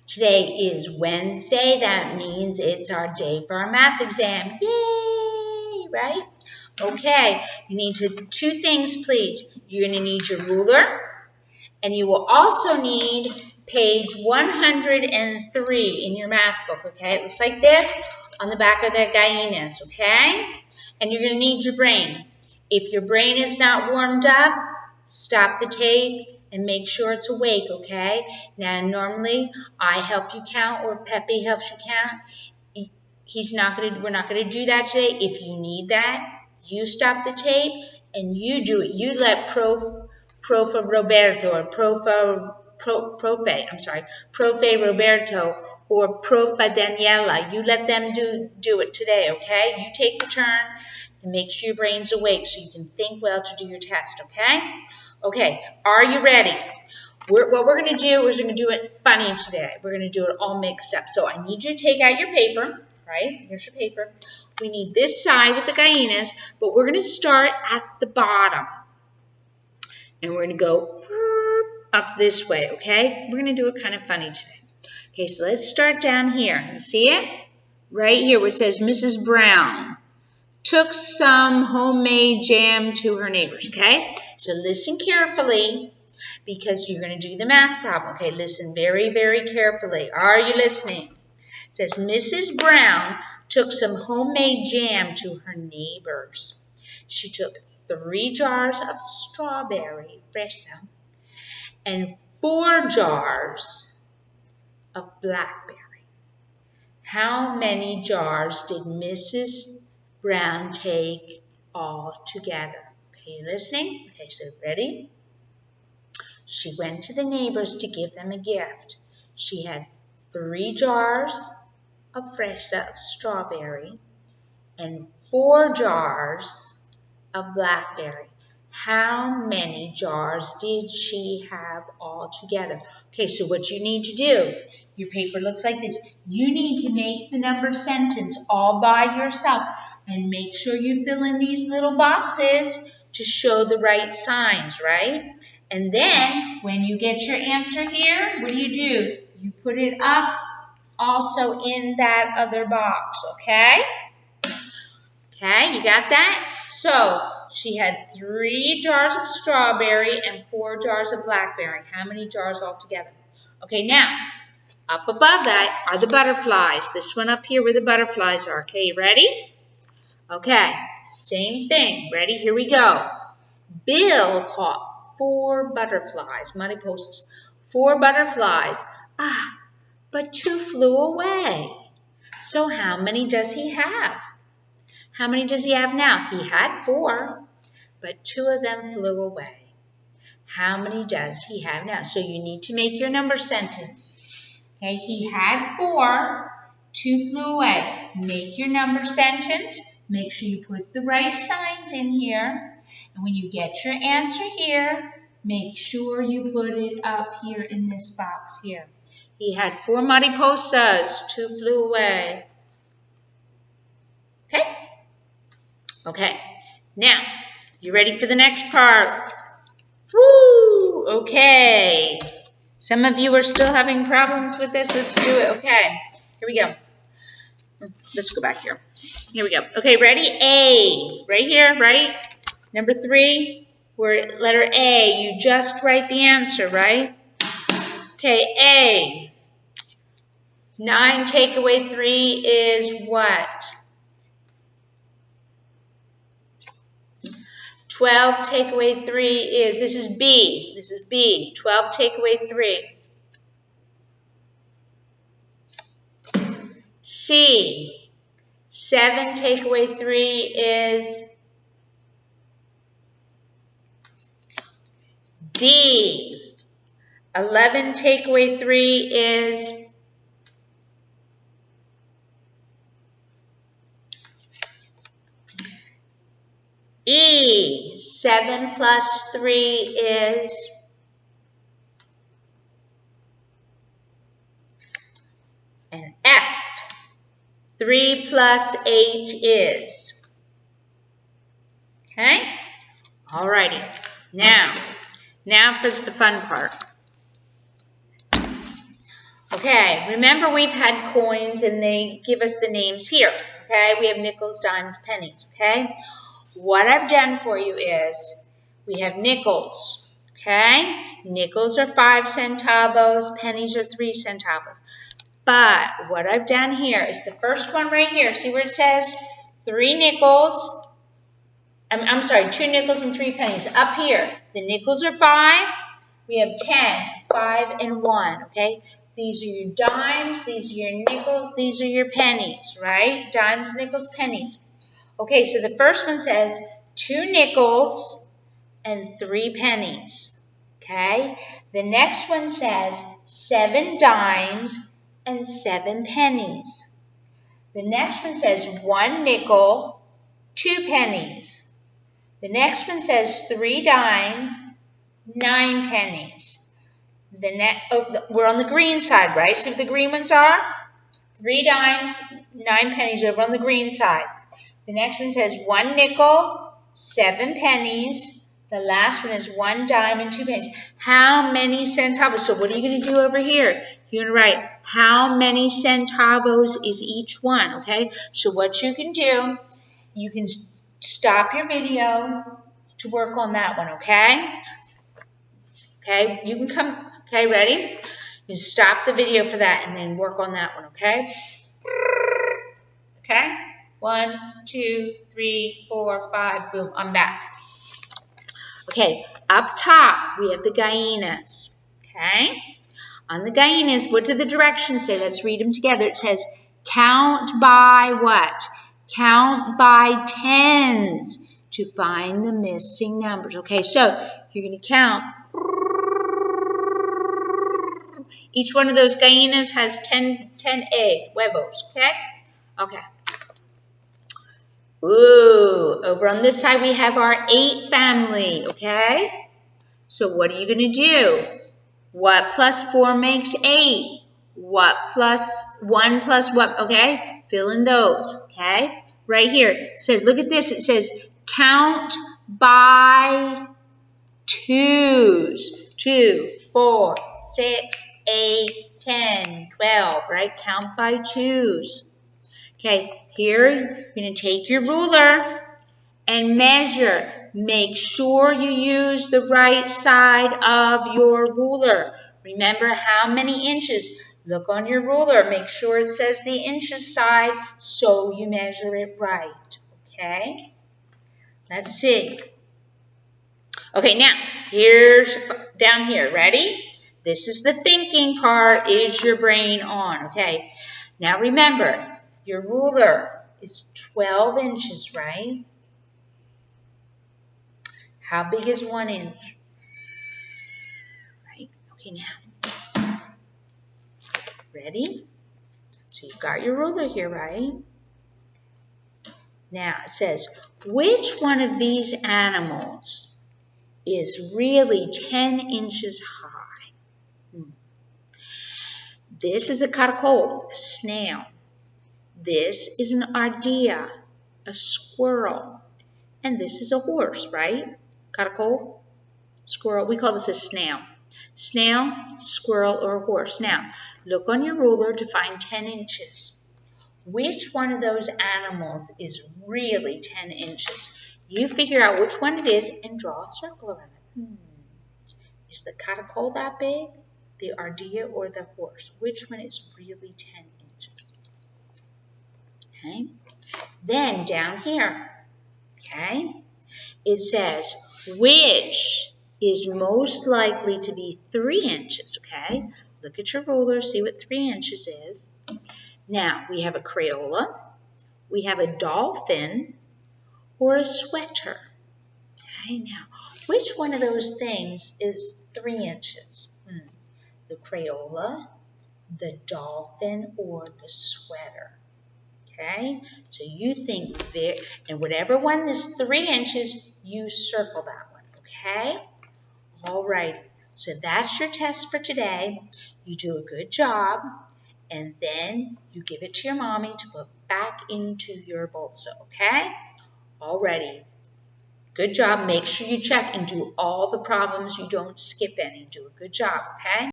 Today is Wednesday. That means it's our day for our math exam. Yay, right? Okay, you need two things, please. You're going to need your ruler, and you will also need page 103 in your math book, okay? It looks like this on the back of the Gallines, okay? And you're going to need your brain. If your brain is not warmed up, stop the tape and make sure it's awake, okay? Now, normally I help you count or Pepe helps you count. We're not going to do that today. If you need that, you stop the tape and you do it. You let Profe Roberto or Profe Roberto or Profe Daniela, you let them do it today, okay? You take the turn and make sure your brain's awake so you can think well to do your test, okay? Okay, are you ready? What we're going to do is we're going to do it funny today. We're going to do it all mixed up. So I need you to take out your paper, right? Here's your paper. We need this side with the Gallines, but we're going to start at the bottom. And we're going to go up this way, okay? We're going to do it kind of funny today. Okay, so let's start down here. You see it? Right here where it says Mrs. Brown took some homemade jam to her neighbors, okay? So listen carefully because you're going to do the math problem, okay? Listen very, very carefully. Are you listening? It says Mrs. Brown took some homemade jam to her neighbors. She took 3 jars of strawberry fresa and 4 jars of blackberry. How many jars did Mrs. Brown take all together? Okay, you listening? Okay, so ready? She went to the neighbors to give them a gift. She had 3 jars of fresa of strawberry and 4 jars of blackberry. How many jars did she have all together? Okay, so what you need to do, your paper looks like this. You need to make the number sentence all by yourself and make sure you fill in these little boxes to show the right signs, right? And then when you get your answer here, what do? You put it up also in that other box, okay? Okay, you got that? So, she had 3 jars of strawberry and 4 jars of blackberry. How many jars altogether? Okay, now, up above that are the butterflies. This one up here where the butterflies are. Okay, you ready? Okay, same thing. Ready? Here we go. Bill caught 4 butterflies, mariposas. 4 butterflies. But 2 flew away. So how many does he have? How many does he have now? He had 4, but 2 of them flew away. How many does he have now? So you need to make your number sentence. Okay, he had 4, 2 flew away. Make your number sentence. Make sure you put the right signs in here. And when you get your answer here, make sure you put it up here in this box here. He had 4 mariposas, 2 flew away. Okay? Okay, now, you ready for the next part? Woo! Okay. Some of you are still having problems with this. Let's do it. Okay, here we go. Let's go back here. Here we go. Okay, ready? A. Right here, ready? Number 3, we're at letter A. You just write the answer, right? Okay, A. 9 take away 3 is what? 12 take away 3 is, this is B. This is B. 12 take away 3. C. 7 take away 3 is D. 11 take away 3 is E. 7 plus 3 is and F. 3 plus 8 is. Okay? Alrighty. Now for the fun part. Okay, remember we've had coins and they give us the names here. Okay, we have nickels, dimes, pennies. Okay, what I've done for you is we have nickels. Okay, nickels are 5 centavos, pennies are 3 centavos. But what I've done here is the first one right here. See where it says 3 nickels? I'm sorry, 2 nickels and 3 pennies. Up here, the nickels are 5. We have 10, 5, and 1, okay? These are your dimes, these are your nickels, these are your pennies, right? Dimes, nickels, pennies. Okay, so the first one says 2 nickels and 3 pennies, okay? The next one says 7 dimes and 7 pennies. The next one says 1 nickel, 2 pennies. The next one says 3 dimes, 9 pennies. We're on the green side, right? See what the green ones are? 3 dimes, 9 pennies over on the green side. The next one says 1 nickel, 7 pennies. The last one is 1 dime and 2 pennies. How many centavos? So what are you going to do over here? You're going to write how many centavos is each one, okay? So what you can do, you can stop your video to work on that one, okay? Okay, you can come, okay, ready? You stop the video for that and then work on that one, okay? Okay, 1, 2, 3, 4, 5, boom, I'm back. Okay, up top, we have the hyenas, okay? On the hyenas, what do the directions say? Let's read them together. It says, count by what? Count by tens to find the missing numbers. Okay, so you're going to count. Each one of those gallinas has 10 egg, huevos, okay? Okay. Ooh, over on this side we have our 8 family, okay? So what are you going to do? What plus 4 makes 8? What plus 1 plus what? Okay, fill in those, okay? Right here, it says, look at this. It says, count by twos. 2, 4, 6, 8, 10, 12, right? Count by twos. Okay, here you're going to take your ruler and measure. Make sure you use the right side of your ruler. Remember how many inches. Look on your ruler. Make sure it says the inches side so you measure it right. Okay? Let's see. Okay, now, here's down here. Ready? This is the thinking part. Is your brain on? Okay. Now remember, your ruler is 12 inches, right? How big is 1 inch? Right? Okay, now. Ready? So you've got your ruler here, right? Now it says, which one of these animals is really 10 inches high? This is a caracol, a snail. This is an ardilla, a squirrel. And this is a horse, right? Caracol, squirrel. We call this a snail. Snail, squirrel, or a horse. Now, look on your ruler to find 10 inches. Which one of those animals is really 10 inches? You figure out which one it is and draw a circle around it. Is the caracol that big, the ardilla, or the horse? Which one is really 10 inches? Okay. Then down here, okay, it says which is most likely to be 3 inches, okay? Look at your ruler, see what 3 inches is. Now, we have a Crayola, we have a dolphin, or a sweater. Okay, now, which one of those things is 3 inches? The Crayola, the dolphin, or the sweater? Okay, so you think there, and whatever one is 3 inches, you circle that one, okay? All right, so that's your test for today. You do a good job, and then you give it to your mommy to put back into your bolsa, okay? Alrighty, good job. Make sure you check and do all the problems. You don't skip any. Do a good job, okay?